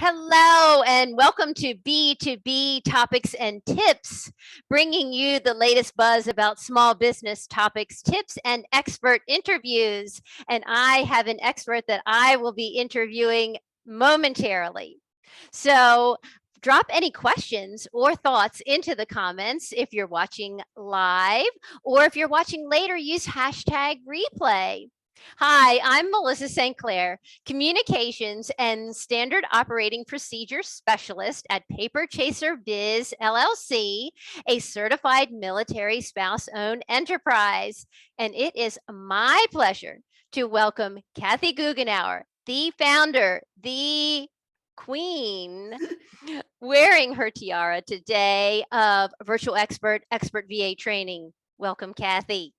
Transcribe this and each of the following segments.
Hello, and welcome to B2B Topics and Tips, bringing you the latest buzz about small business topics, tips, and expert interviews. And I have an expert that I will be interviewing momentarily. So, drop any questions or thoughts into the comments if you're watching live, or if you're watching later, use hashtag replay. Hi, I'm Melissa St. Clair, Communications and Standard Operating Procedure Specialist at Paper Chaser Biz LLC, a certified military spouse-owned enterprise. And it is my pleasure to welcome Kathy Goughenour, the founder, the queen, wearing her tiara today of Virtual Expert VA Training. Welcome, Kathy.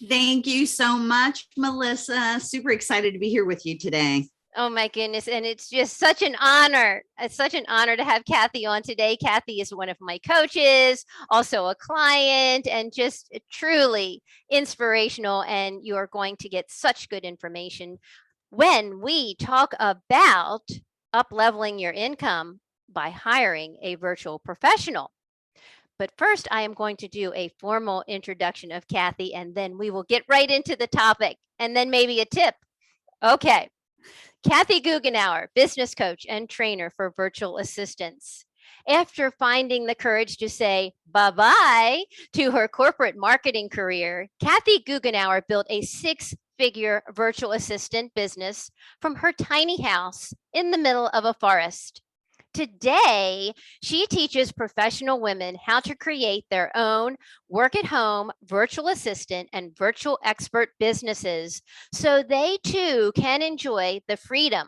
Thank you so much, Melissa. Super excited to be here with you today. Oh my goodness. And it's just such an honor. It's such an honor to have Kathy on today. Kathy is one of my coaches, also a client, and just truly inspirational. And you are going to get such good information when we talk about up-leveling your income by hiring a virtual professional. But first, I am going to do a formal introduction of Kathy, and then we will get right into the topic, and then maybe a tip. Okay. Kathy Goughenour, business coach and trainer for virtual assistants. After finding the courage to say bye-bye to her corporate marketing career, Kathy Goughenour built a six-figure virtual assistant business from her tiny house in the middle of a forest. Today, she teaches professional women how to create their own work-at-home virtual assistant and virtual expert businesses so they too can enjoy the freedom,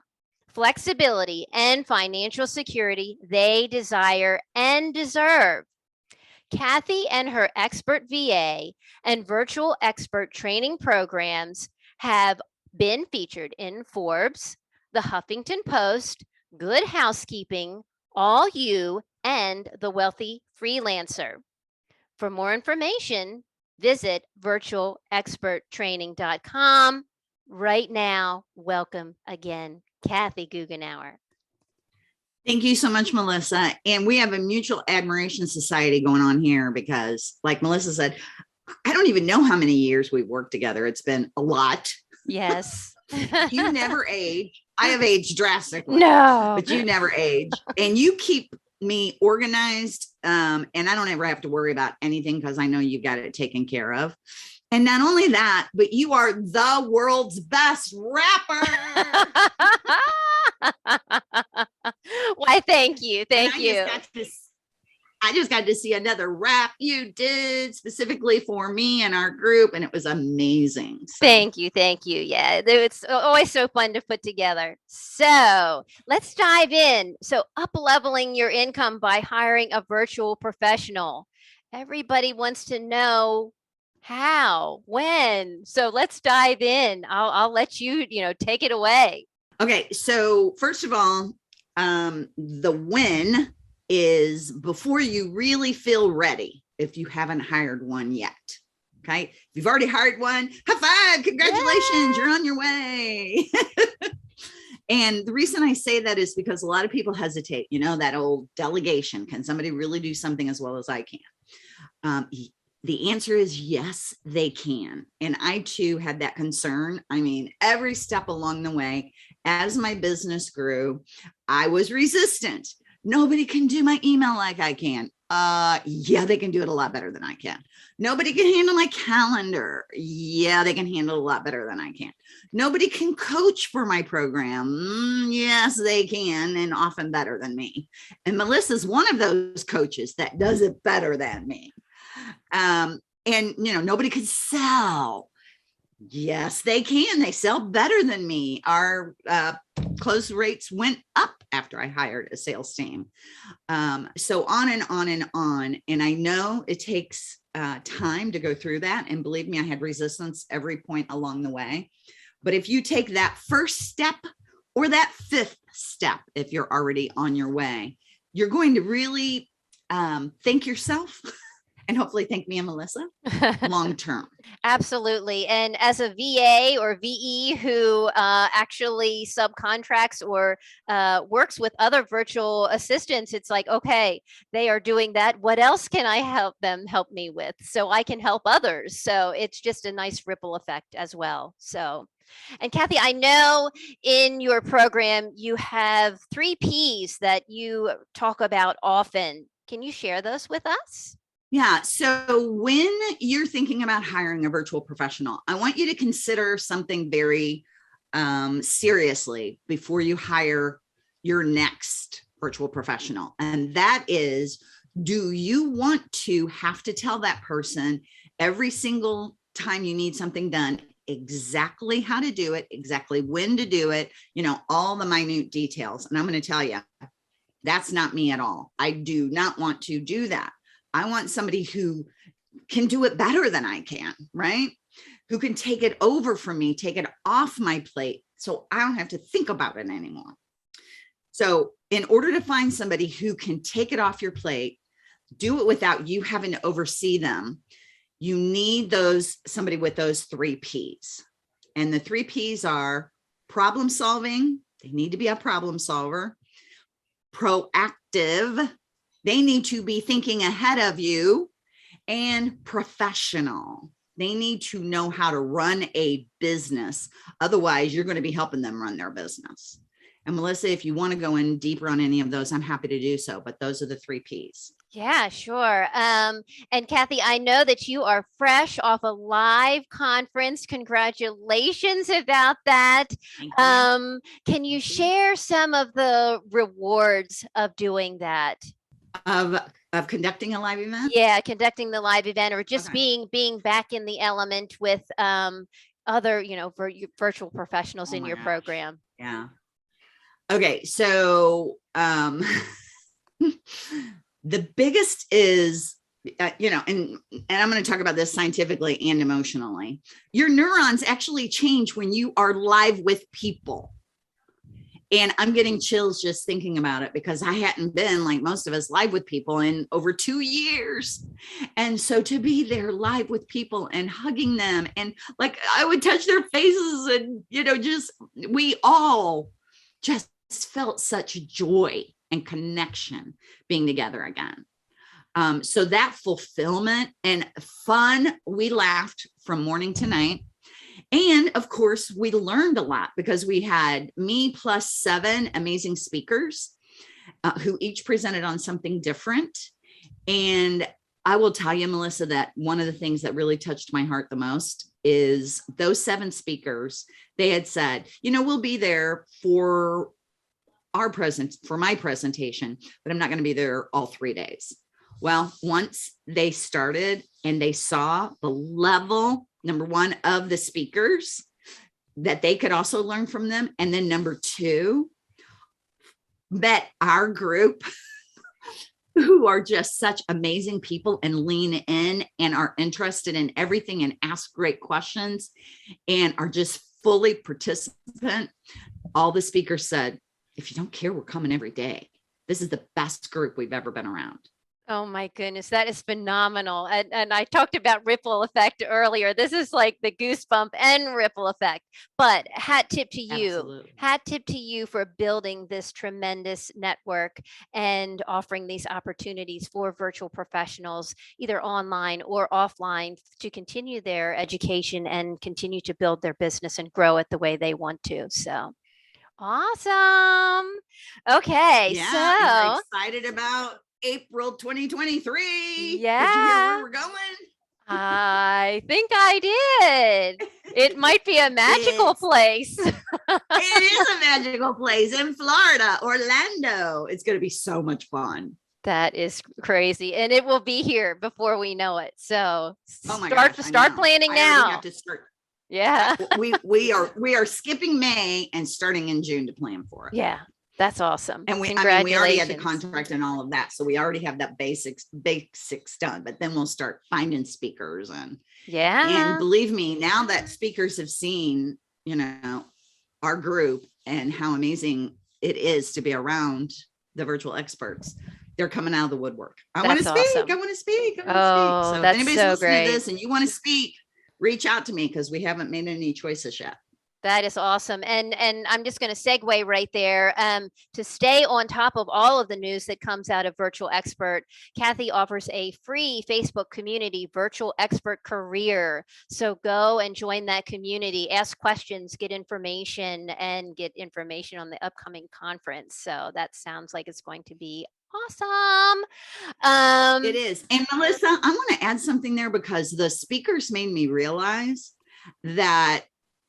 flexibility, and financial security they desire and deserve. Kathy and her expert VA and virtual expert training programs have been featured in Forbes, the Huffington Post, Good Housekeeping, All You, and The Wealthy Freelancer. For more information, visit virtualexperttraining.com. Right now, welcome again, Kathy Goughenour. Thank you so much, Melissa. And we have a mutual admiration society going on here because, like Melissa said, I don't even know how many years we've worked together. It's been a lot. Yes. You never age. I have aged drastically. No. But you never age. And you keep me organized. And I don't ever have to worry about anything because I know you got it taken care of. And not only that, but you are the world's best rapper. Why, thank you. Thank you. I just got to see another rap you did specifically for me and our group, and it was amazing. So. Thank you. Thank you. Yeah, it's always so fun to put together. So let's dive in. So up-leveling your income by hiring a virtual professional. Everybody wants to know how, when. So let's dive in. I'll let you, take it away. Okay. So first of all, the when is before you really feel ready if you haven't hired one yet. Okay. If you've already hired one, high five, congratulations, You're on your way. And the reason I say that is because a lot of people hesitate, that old delegation. Can somebody really do something as well as I can? The answer is yes, they can. And I too had that concern. I mean, every step along the way, as my business grew, I was resistant. Nobody can do my email like I can. Yeah, they can do it a lot better than I can. Nobody can handle my calendar. Yeah, they can handle it a lot better than I can. Nobody can coach for my program. Yes, they can, and often better than me. And Melissa's one of those coaches that does it better than me. And, nobody could sell. Yes, they can. They sell better than me. Our close rates went up after I hired a sales team. So on and on and on. And I know it takes time to go through that. And believe me, I had resistance every point along the way. But if you take that first step or that fifth step, if you're already on your way, you're going to really thank yourself and hopefully thank me and Melissa long term. Absolutely. And as a VA or VE who actually subcontracts or works with other virtual assistants, it's like, okay, they are doing that. What else can I help me with so I can help others? So it's just a nice ripple effect as well. So, and Kathy, I know in your program you have 3 Ps that you talk about often. Can you share those with us? Yeah. So when you're thinking about hiring a virtual professional, I want you to consider something very seriously before you hire your next virtual professional. And that is, do you want to have to tell that person every single time you need something done, exactly how to do it, exactly when to do it, all the minute details? And I'm going to tell you, that's not me at all. I do not want to do that. I want somebody who can do it better than I can, right? Who can take it over from me, take it off my plate so I don't have to think about it anymore. So in order to find somebody who can take it off your plate, do it without you having to oversee them, you need somebody with those 3 Ps. And the 3 Ps are problem solving. They need to be a problem solver. Proactive. They need to be thinking ahead of you. And professional. They need to know how to run a business. Otherwise, you're going to be helping them run their business. And Melissa, if you want to go in deeper on any of those, I'm happy to do so. But those are the 3 Ps. Yeah, sure. And Kathy, I know that you are fresh off a live conference. Congratulations about that. Can you share some of the rewards of doing that? Of conducting a live event? Yeah, conducting the live event, or just being back in the element with other, virtual professionals in your program. Yeah. Okay, so the biggest is, and I'm going to talk about this scientifically and emotionally. Your neurons actually change when you are live with people. And I'm getting chills just thinking about it, because I hadn't been, like most of us, live with people in over 2 years. And so to be there live with people and hugging them, and like I would touch their faces, and, we all just felt such joy and connection being together again. So that fulfillment and fun, we laughed from morning to night. And of course, we learned a lot, because we had me plus 7 amazing speakers who each presented on something different. And I will tell you, Melissa, that one of the things that really touched my heart the most is those 7 speakers. They had said, we'll be there for my presentation, but I'm not going to be there all 3 days. Well, once they started and they saw the level, number 1, of the speakers, that they could also learn from them. And then number 2, met our group who are just such amazing people and lean in and are interested in everything and ask great questions and are just fully participant. All the speakers said, if you don't care, we're coming every day. This is the best group we've ever been around. Oh my goodness, that is phenomenal. And I talked about ripple effect earlier. This is like the goosebump and ripple effect. But hat tip to you. Absolutely. Hat tip to you for building this tremendous network and offering these opportunities for virtual professionals, either online or offline, to continue their education and continue to build their business and grow it the way they want to. So awesome. Okay, Yeah, so I'm excited about April 2023. Yeah. Did you hear where we're going? I think I did. It might be a magical place. It is a magical place in Florida, Orlando. It's going to be so much fun. That is crazy. And it will be here before we know it. So start planning now. Have to start. Yeah. we are skipping May and starting in June to plan for it. Yeah. That's awesome. And we already had the contract and all of that. So we already have that basics done, but then we'll start finding speakers and believe me, now that speakers have seen, our group and how amazing it is to be around the virtual experts, they're coming out of the woodwork. I want to That's speak. awesome. I want to speak. I want to speak. Oh, So if that's anybody's so listening to great. this and you want to speak, reach out to me because we haven't made any choices yet. That is awesome. And I'm just going to segue right there. To stay on top of all of the news that comes out of Virtual Expert, Kathy offers a free Facebook community, Virtual Expert Career. So go and join that community, ask questions, get information, and get information on the upcoming conference. So that sounds like it's going to be awesome. It is. And Melissa, I want to add something there because the speakers made me realize that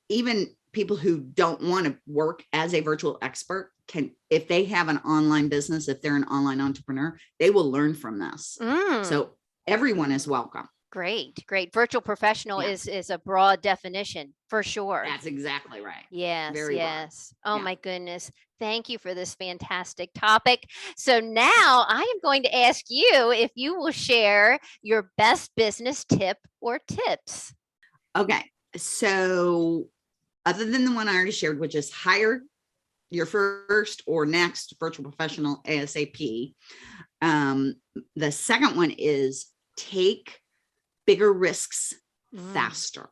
even people who don't want to work as a virtual expert can, if they have an online business, if they're an online entrepreneur, they will learn from this. So everyone is welcome. Great. Virtual professional is a broad definition for sure. That's exactly right. Yes. Very yes. broad. Oh my goodness. Thank you for this fantastic topic. So now I am going to ask you if you will share your best business tip or tips. Okay. So other than the one I already shared, which is hire your first or next virtual professional ASAP. The second one is take bigger risks faster.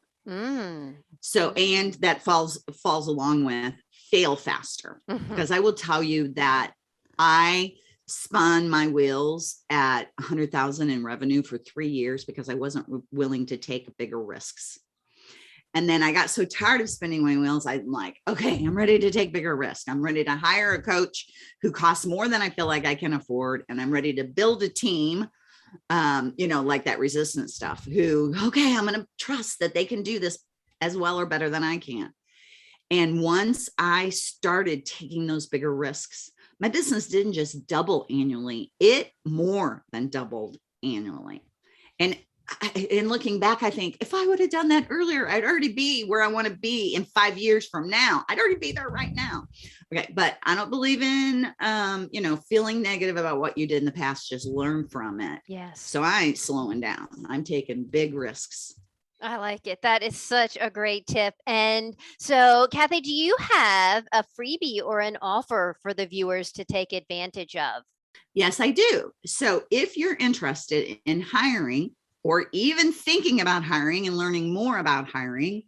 So, and that falls along with fail faster, because I will tell you that I spun my wheels at 100,000 in revenue for 3 years because I wasn't willing to take bigger risks. And then I got so tired of spinning my wheels. I'm like, okay, I'm ready to take bigger risks. I'm ready to hire a coach who costs more than I feel like I can afford. And I'm ready to build a team, like that resistance stuff who, okay, I'm going to trust that they can do this as well or better than I can. And once I started taking those bigger risks, my business didn't just double annually, it more than doubled annually. And in looking back, I think if I would have done that earlier, I'd already be where I want to be in 5 years from now. I'd already be there right now. Okay. But I don't believe in, feeling negative about what you did in the past. Just learn from it. Yes. So I ain't slowing down. I'm taking big risks. I like it. That is such a great tip. And so, Kathy, do you have a freebie or an offer for the viewers to take advantage of? Yes, I do. So if you're interested in hiring, or even thinking about hiring and learning more about hiring,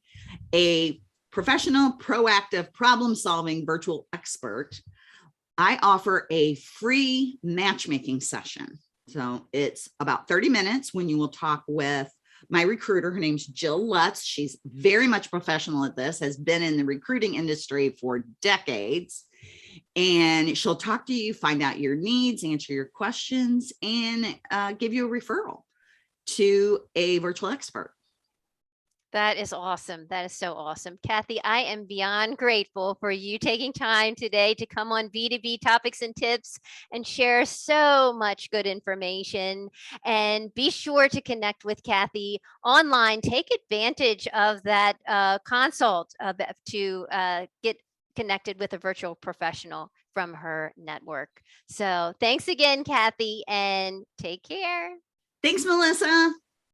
a professional, proactive, problem-solving virtual expert, I offer a free matchmaking session. So it's about 30 minutes when you will talk with my recruiter. Her name's Jill Lutz. She's very much professional at this, has been in the recruiting industry for decades. And she'll talk to you, find out your needs, answer your questions, and give you a referral to a virtual expert. That is awesome. That is so awesome. Kathy, I am beyond grateful for you taking time today to come on B2B Topics and Tips and share so much good information. And be sure to connect with Kathy online. Take advantage of that consult to get connected with a virtual professional from her network. So thanks again, Kathy, and take care. Thanks, Melissa.